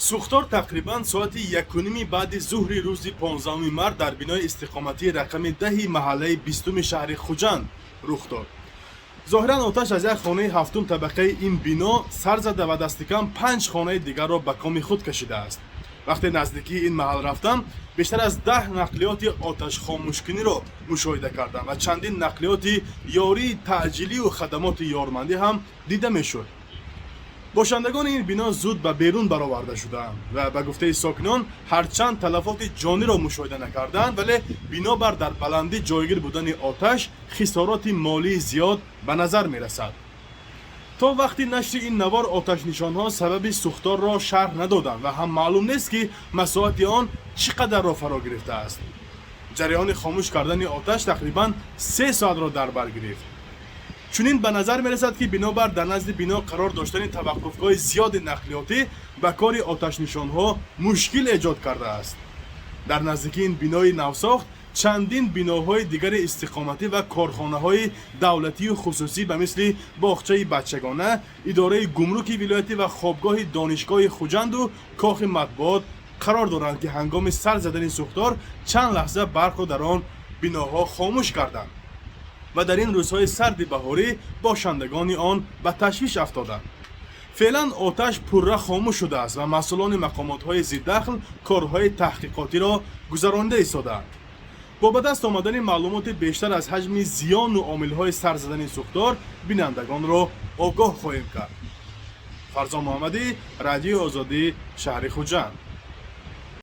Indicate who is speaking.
Speaker 1: сӯхтор тақрибан соати 1:30 баъди зуҳри рӯзи 15 март дар бинои истиқоматии рақами 10 маҳаллаи 20 шаҳри Хуҷанд рух дод. зоҳиран оташ аз як хонаи ҳафтум табақаи ин бино сар зада ва дасти кам 5 хонаи дигарро ба коми худ кашидааст. вақте наздикии ин маҳал рафтам, бештар аз 10 нақлиёти оташхомӯшкуниро мушоҳида кардам ва чандин нақлиёти ёрии таъҷилию хадамоти ёрмандӣ ҳам дида мешуд. бошандагони ин бино зуд ба берун бароварда шуданд ва ба гуфтаи сокинон ҳарчанд талафоти ҷониро мушоҳида накарданд, вале бинобар дар баландӣ ҷойгир будани оташ хисороти молии зиёд ба назар мерасад. то вақти нашри ин навор оташнишонҳо сабаби сӯхторро шарҳ надоданд ва ҳам маълум нест ки масоати он чӣ қадарро фаро гирифтааст. ҷараёни хомӯш кардани оташ тақрибан 3 соатро дар бар гирифт. чунин ба назар мерасад ки бинобар дар назди бино қарор доштани таваққуфгоҳи зиёди нақлиётӣ ба кори оташнишонҳо мушкил эҷод кардааст. дар наздикии ин бинои навсохт чандин биноҳои дигари истиқоматӣ ва корхонаҳои давлатию хусусӣ ба мисли боғчаи бачагона, идораи гумруки вилоятӣ ва хобгоҳи донишгоҳи Хуҷанду кохи матбуот қарор доранд ки ҳангоми сар задани сӯхтор чанд лаҳза барқу дар он биноҳо хомӯш карданд ва дар ин рӯзҳои сарди баҳорӣ бошандагони он ба ташвиш афтоданд. феълан оташ пурра хомӯш шудааст ва масъулони мақомотҳои зиддахл корҳои таҳқиқотиро гузаронида истодаанд. бо ба даст омадани маълумоти бештар аз ҳаҷми зиёну омилҳои сар задани сӯхтор бинандагонро огоҳ хоҳем кард. фарзон муҳаммадӣ, радиои Озодӣ, шаҳри Хуҷанд.